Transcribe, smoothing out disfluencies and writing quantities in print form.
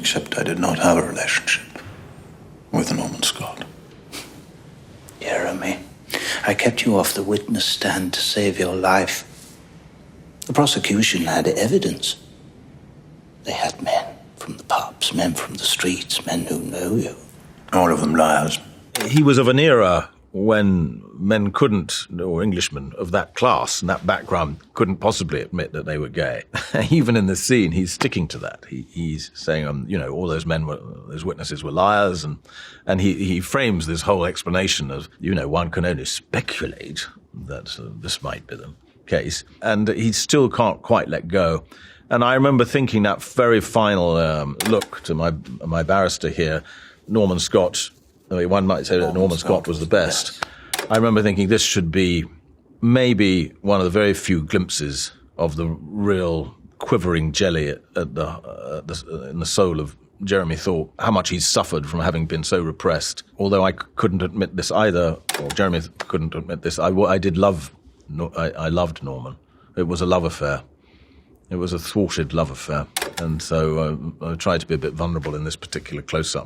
except I did not have a relationship with Norman Scott. Jeremy, I kept you off the witness stand to save your life. The prosecution had evidence. They had men from the pubs, men from the streets, men who know you. All of them liars. He was of an era when men couldn't, or Englishmen of that class and that background, couldn't possibly admit that they were gay. Even in this scene, he's sticking to that. He's saying, all those men those witnesses were liars, and he frames this whole explanation of, one can only speculate that this might be the case, and he still can't quite let go. And I remember thinking that very final look to my barrister here, Norman Scott. I mean, one might say that Norman Scott was the best. I remember thinking this should be maybe one of the very few glimpses of the real quivering jelly in the soul of Jeremy Thorpe, how much he's suffered from having been so repressed. Although I couldn't admit this either, or Jeremy couldn't admit this, I loved Norman. It was a love affair. It was a thwarted love affair. And so I tried to be a bit vulnerable in this particular close-up.